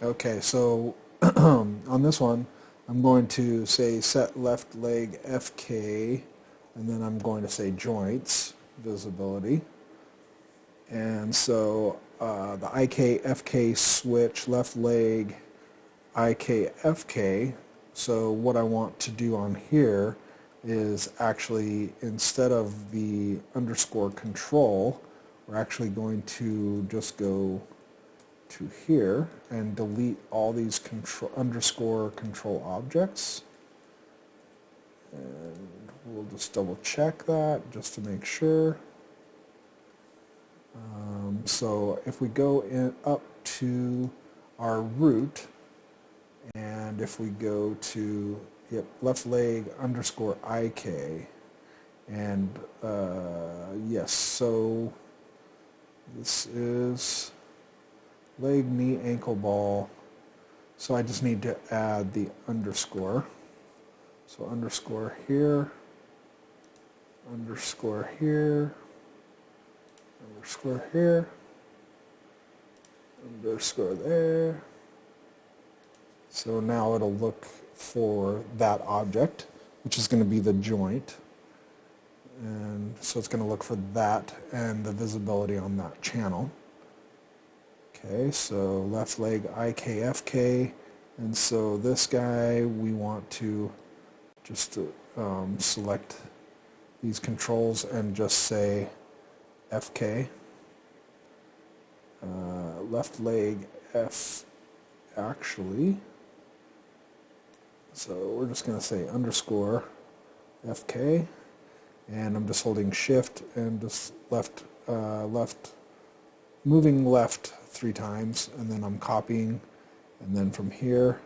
Okay, so on this one, I'm going to say set left leg FK, and then I'm going to say joints, visibility. And so the IK-FK switch, left leg IK-FK. So what I want to do on here is actually, instead of the underscore control, we're actually going to just go to here and delete all these underscore control objects. And we'll just double check that just to make sure. So if we go up to our root, and if we go to left leg underscore IK, and yes, so this is leg, knee, ankle, ball. So I just need to add the underscore. So underscore here, underscore here, underscore here, underscore there. So now it'll look for that object, which is going to be the joint. And so it's going to look for that and the visibility on that channel. Okay, so left leg IKFK, and so this guy we want to just select these controls and just say FK. Left leg F actually. So we're just going to say underscore FK, and I'm just holding shift and just moving left 3 times, and then I'm copying, and then from here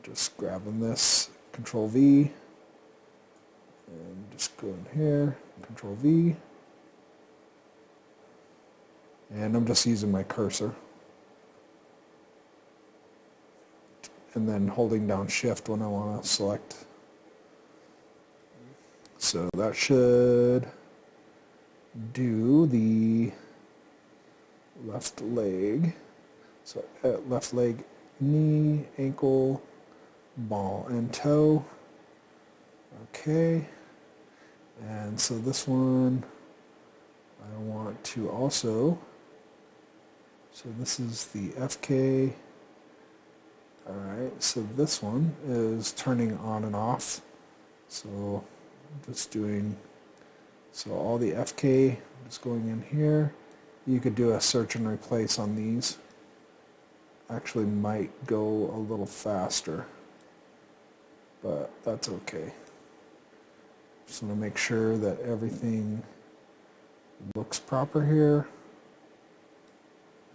just grabbing this, control V, and just go in here, control V, and I'm just using my cursor, and then holding down shift when I want to select. So that should do the left leg. So left leg, knee, ankle, ball, and toe. Okay. And so this one I want to also, so this is the FK. Alright, so this one is turning on and off. So just doing, so all the FK just going in here. You could do a search and replace on these. Actually might go a little faster, but that's okay. Just want to make sure that everything looks proper here.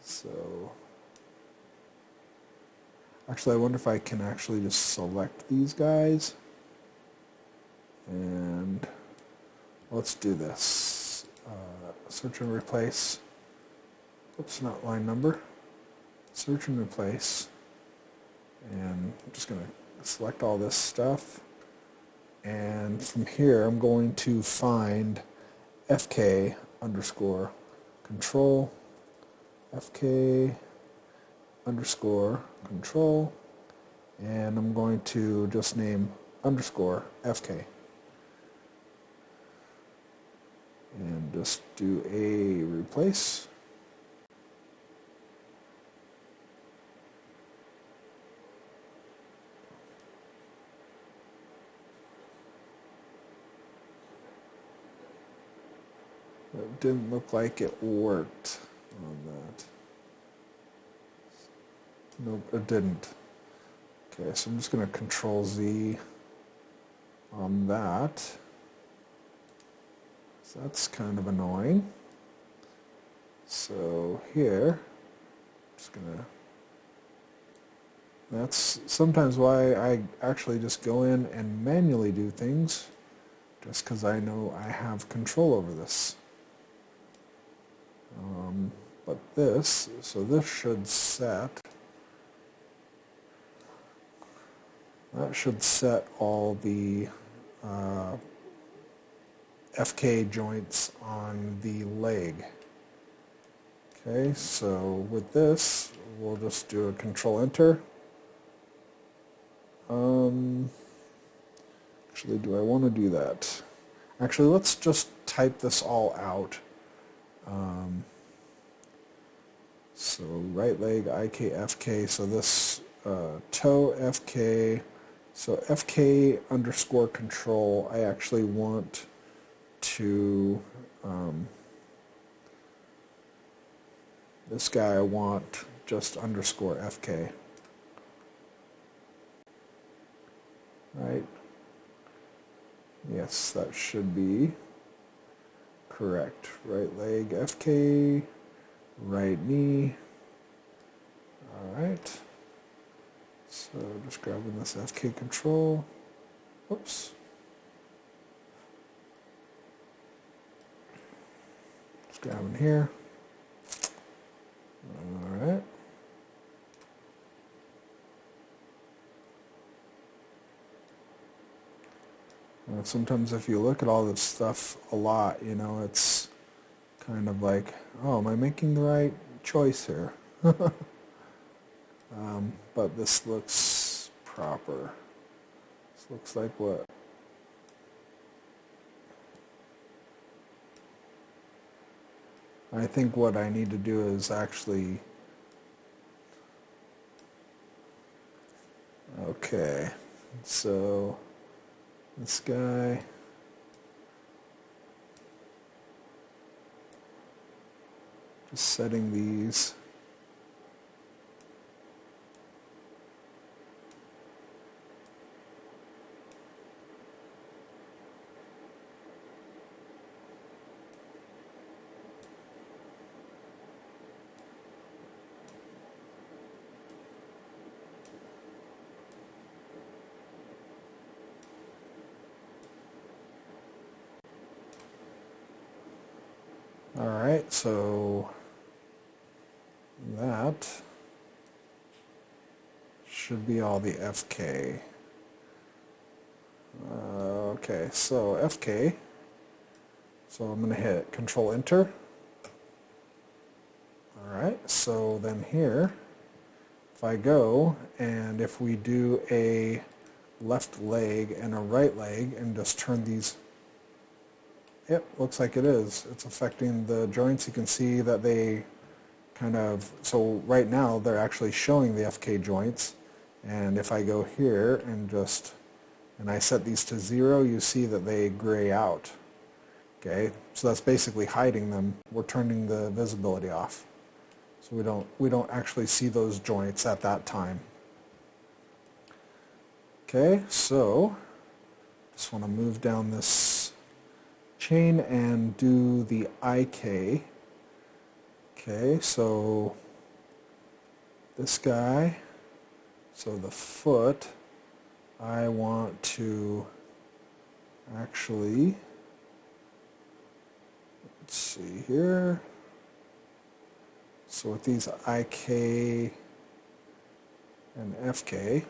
So actually I wonder if I can actually just select these guys, and let's do this. Search and replace. Oops, not line number. Search and replace. And I'm just going to select all this stuff. And from here, I'm going to find FK underscore control, FK underscore control, and I'm going to just name underscore FK. And just do a replace. It didn't look like it worked on that. Nope, it didn't. Okay, so I'm just going to Control Z on that. So that's kind of annoying. So here, I'm just going to, that's sometimes why I actually just go in and manually do things, just because I know I have control over this. But this, so this should set, that should set all the FK joints on the leg. Okay, so with this, we'll just do a Control Enter. Actually, do I want to do that? Actually, let's just type this all out. So right leg, IK, FK, so this toe, FK, so FK underscore control, I actually want to, this guy I want just underscore FK. Right? Yes, that should be correct. Right leg, FK, right knee. Alright. So just grabbing this FK control. Oops. Just grabbing here. Alright. Sometimes if you look at all this stuff a lot, you know, it's kind of like, oh, am I making the right choice here? But this looks proper. This looks like what? I think what I need to do is actually, okay, so this guy, just setting these. Alright, so that should be all the FK. Okay, so FK. So I'm going to hit Control Enter. Alright, so then here, if I go and if we do a left leg and a right leg and just turn these, yep, looks like it is. It's affecting the joints. You can see that they kind of, so right now they're actually showing the FK joints, and if I go here and just, and I set these to 0, you see that they gray out. Okay, so that's basically hiding them. We're turning the visibility off. So we don't actually see those joints at that time. Okay, so just want to move down this chain and do the IK. Okay, so this guy, so the foot, I want to actually, let's see here. So with these IK and FK,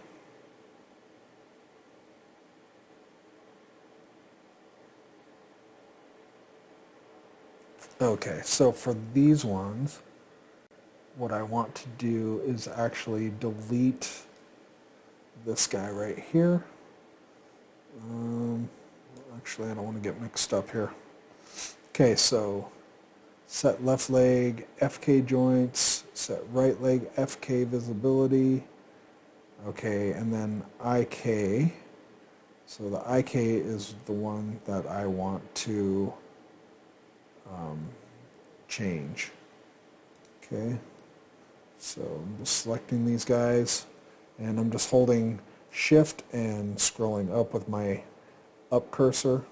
okay, so for these ones, what I want to do is actually delete this guy right here. Actually, I don't want to get mixed up here. Okay, so set left leg FK joints, set right leg FK visibility. Okay, and then IK. So the IK is the one that I want to change. Okay, so I'm just selecting these guys, and I'm just holding Shift and scrolling up with my up cursor,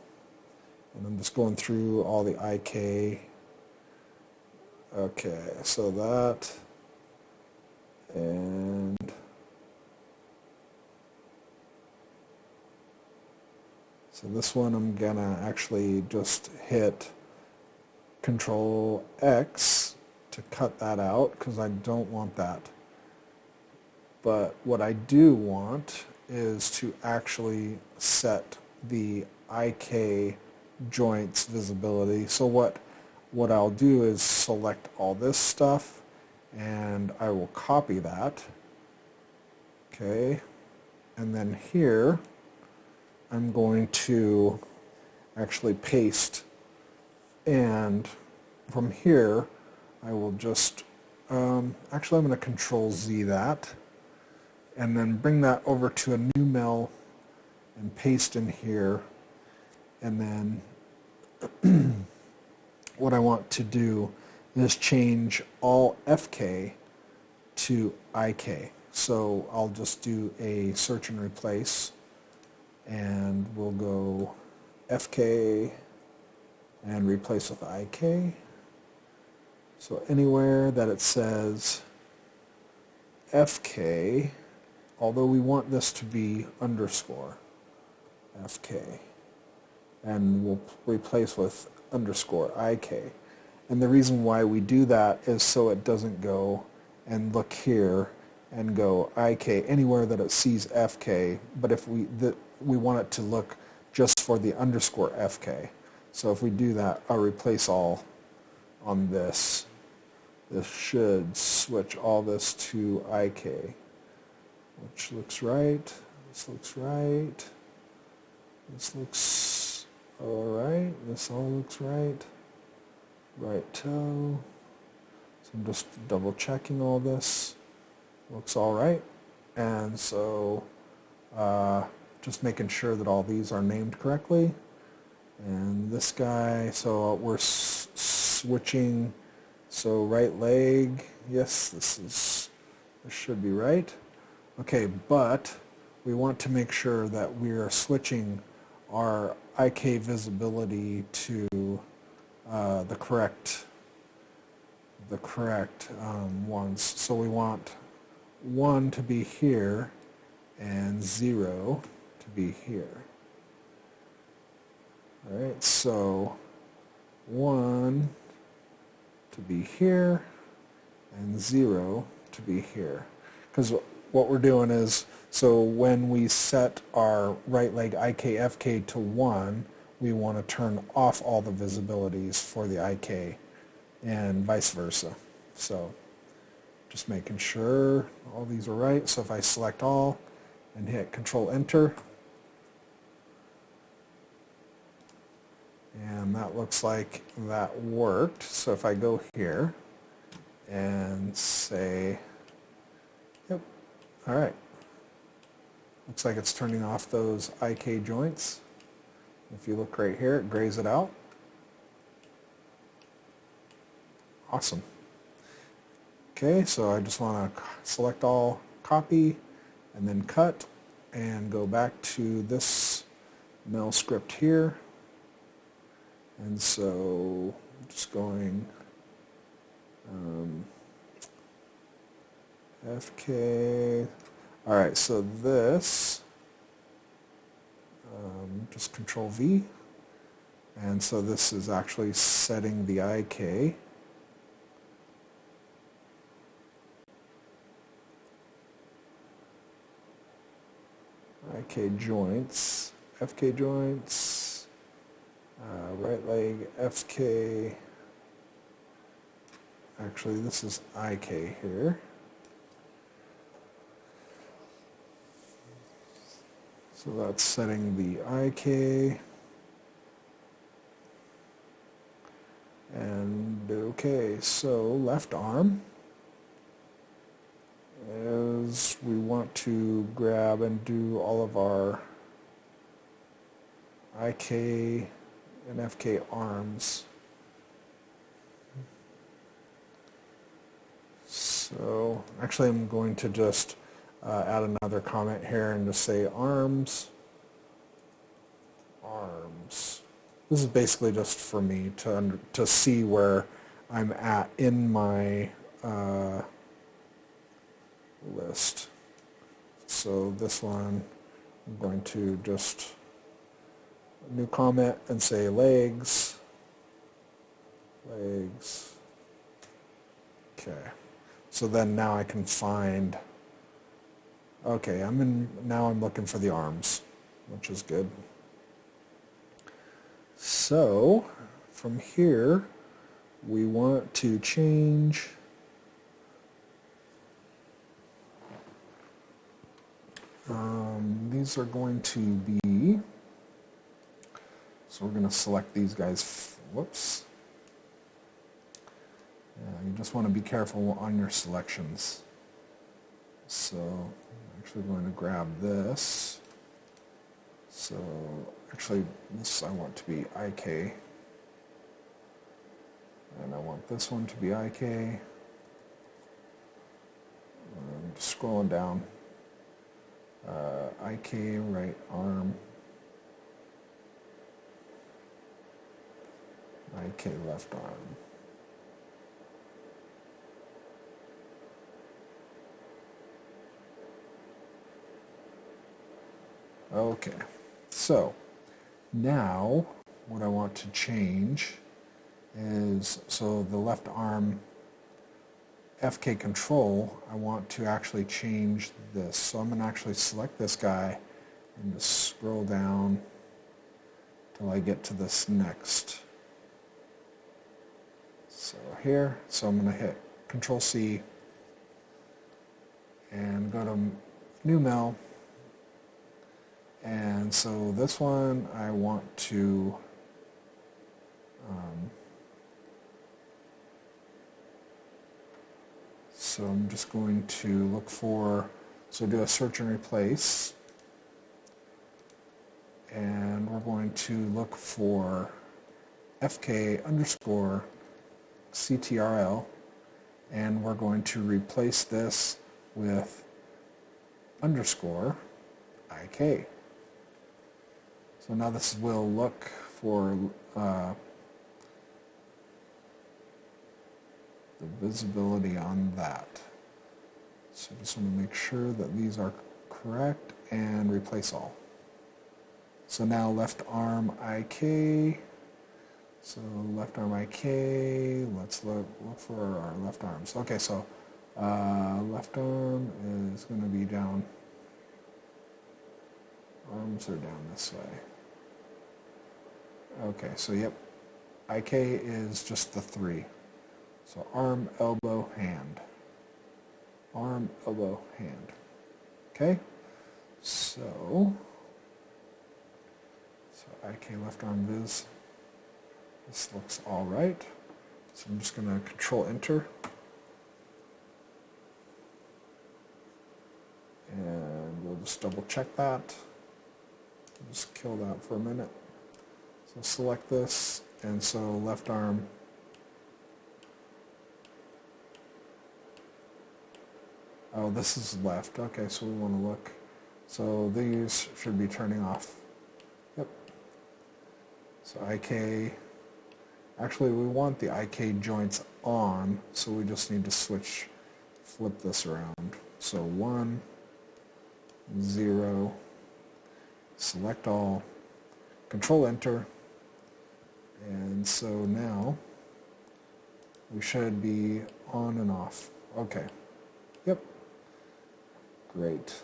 and I'm just going through all the IK. Okay, so that, and so this one I'm gonna actually just hit Control X to cut that out because I don't want that. But what I do want is to actually set the IK joints visibility. So what I'll do is select all this stuff and I will copy that. Okay, and then here I'm going to actually paste, and from here I will just actually I'm going to Control Z that, and then bring that over to a new mel and paste in here, and then what I want to do is change all FK to IK. So I'll just do a search and replace, and we'll go FK and replace with IK. So anywhere that it says FK, although we want this to be underscore FK, and we'll replace with underscore IK. And the reason why we do that is so it doesn't go and look here and go IK anywhere that it sees FK, but if we want it to look just for the underscore FK. So if we do that, I'll replace all on this. This should switch all this to IK, which looks right. This looks right. This looks all right. This all looks right. Right toe. So I'm just double checking all this. Looks all right. And so just making sure that all these are named correctly. And this guy, so we're switching. So right leg, yes, this should be right. Okay, but we want to make sure that we are switching our IK visibility to the correct ones. So we want 1 to be here and 0 to be here. All right, so 1 to be here and 0 to be here. Because what we're doing is, so when we set our right leg IKFK to 1, we want to turn off all the visibilities for the IK and vice versa. So just making sure all these are right. So if I select all and hit Control Enter, and that looks like that worked. So if I go here and say, yep, all right. Looks like it's turning off those IK joints. If you look right here, it grays it out. Awesome. Okay, so I just want to select all, copy, and then cut, and go back to this mel script here. And so just going FK. All right, so this, just Control V. And so this is actually setting the IK. IK joints, FK joints, right leg FK. Actually, this is IK here. So that's setting the IK. And okay, so left arm is we want to grab and do all of our IK and FK arms. So actually I'm going to just add another comment here and just say arms. This is basically just for me to see where I'm at in my list. So this one, I'm going to just new comment and say legs. Okay. So then now I can find. Okay, now I'm looking for the arms, which is good. So from here, we want to change these are going to be, so we're going to select these guys, whoops. You just want to be careful on your selections. So I'm actually going to grab this. So actually this I want to be IK. And I want this one to be IK. I'm just scrolling down. IK right arm. IK left arm. Okay, so now what I want to change is, so the left arm FK control, I want to actually change this. So I'm going to actually select this guy and just scroll down till I get to this next. So here, so I'm going to hit Control C and go to New Mel. And so this one I want to so I'm just going to look for, so do a search and replace, and we're going to look for FK underscore CTRL, and we're going to replace this with underscore IK. So now this will look for the visibility on that. So just want to make sure that these are correct and replace all. So now left arm IK. So left arm IK. Let's look for our left arms. Okay, so left arm is going to be down. Arms are down this way. Okay, so yep, IK is just the 3. So arm, elbow, hand. Arm, elbow, hand. Okay, so IK left arm viz. This looks all right. So I'm just going to Control Enter. And we'll just double check that. Just kill that for a minute. So select this, and so left arm. Oh, this is left. Okay, so we want to look. So these should be turning off. Yep. So IK. Actually, we want the IK joints on, so we just need to flip this around. So 1, 0. Select all, Control Enter, and so now we should be on and off. Okay, yep, great.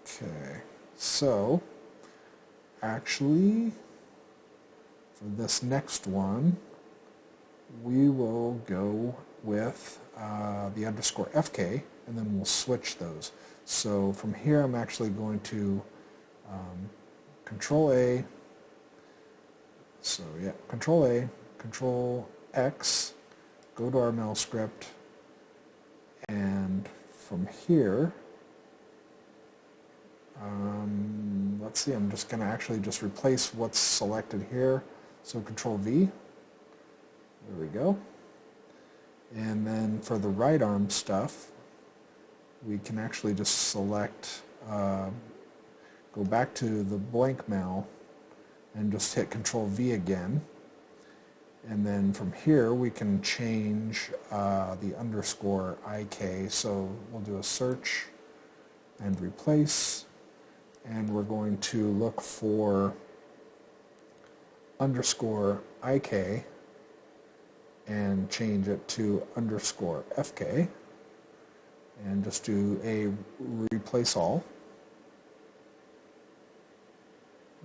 Okay, so actually for this next one we will go with the underscore FK, and then we'll switch those. So from here I'm actually going to Control A, so yeah, Control A, Control X, go to our MelScript, and from here, let's see, I'm just going to actually just replace what's selected here. So Control V, there we go. And then for the right arm stuff, we can actually just select, go back to the blank mail and just hit Control V again. And then from here we can change the underscore IK. So we'll do a search and replace, and we're going to look for underscore IK and change it to underscore FK, and just do a replace all.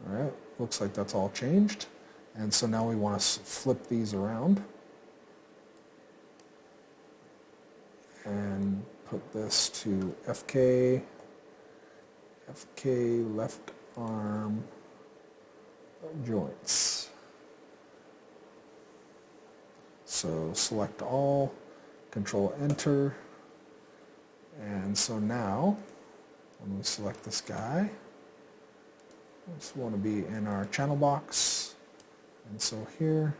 Alright, looks like that's all changed. And so now we want to flip these around and put this to FK left arm joints. So select all, Control Enter, and so now when we select this guy, we just want to be in our channel box, and so here,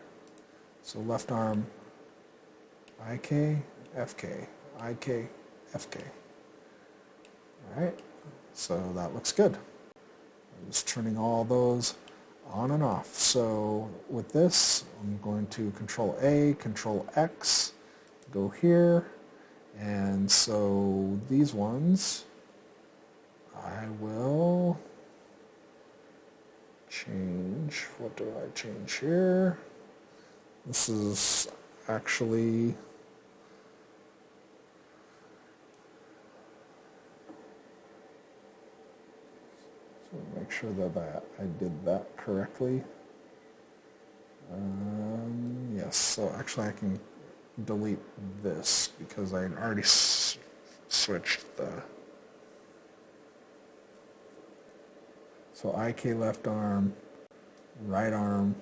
so left arm IK, FK, IK, FK. Alright, so that looks good. I'm just turning all those on and off. So with this, I'm going to Control A, Control X, go here, and so these ones, I will change. What do I change here? This is actually make sure that I did that correctly. Yes, so actually I can delete this because I already switched the... So IK left arm, right arm,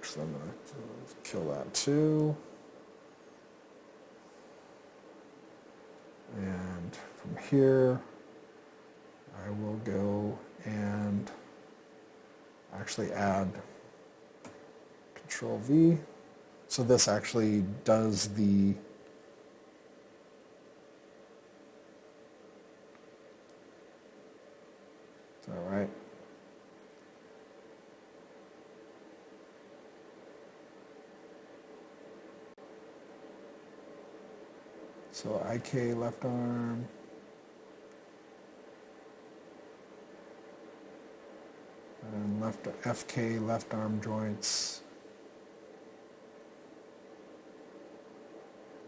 so I'm going to kill that too. And from here, I will go and actually add Control V. So this actually does the is that right? So IK left arm, and left FK left arm joints.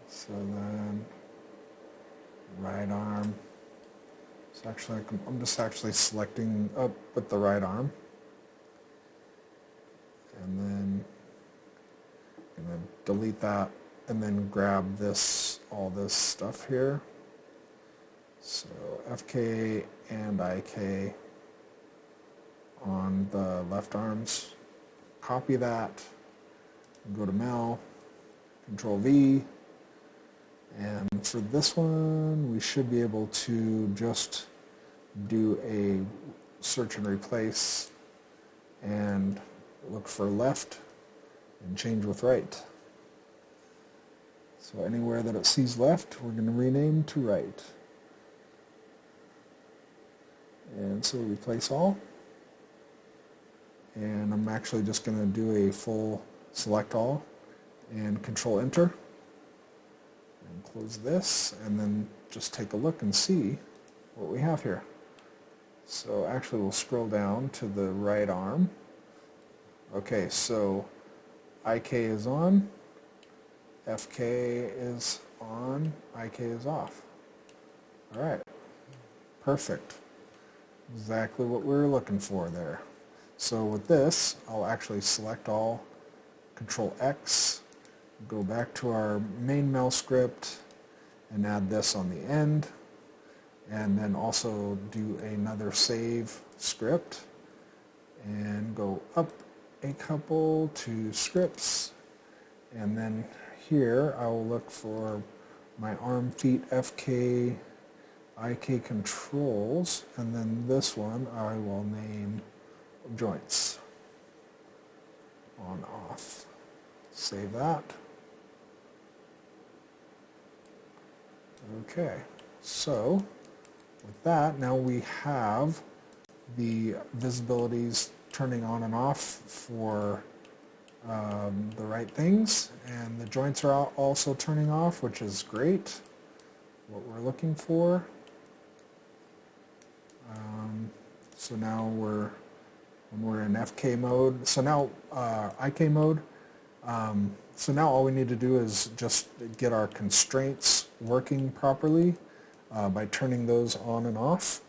So then right arm. So actually I'm just actually selecting up with the right arm. And then I'm going to delete that and then grab this, all this stuff here. So FK and IK on the left arms. Copy that, go to Mail, Control V, and for this one we should be able to just do a search and replace and look for left and change with right. So anywhere that it sees left, we're going to rename to right. And so replace all. And I'm actually just going to do a full select all and Control Enter. And close this and then just take a look and see what we have here. So actually we'll scroll down to the right arm. Okay, so IK is on. FK is on, IK is off. All right, perfect. Exactly what we were looking for there. So with this, I'll actually select all, Control X, go back to our main mail script and add this on the end, and then also do another save script and go up a couple to scripts, and then here I will look for my arm, feet, FK, IK controls, and then this one I will name joints. On, off. Save that. Okay, so with that, now we have the visibilities turning on and off for the right things, and the joints are also turning off, which is great, what we're looking for. So now when we're in FK mode, so now IK mode, so now all we need to do is just get our constraints working properly. by turning those on and off.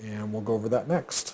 And we'll go over that next.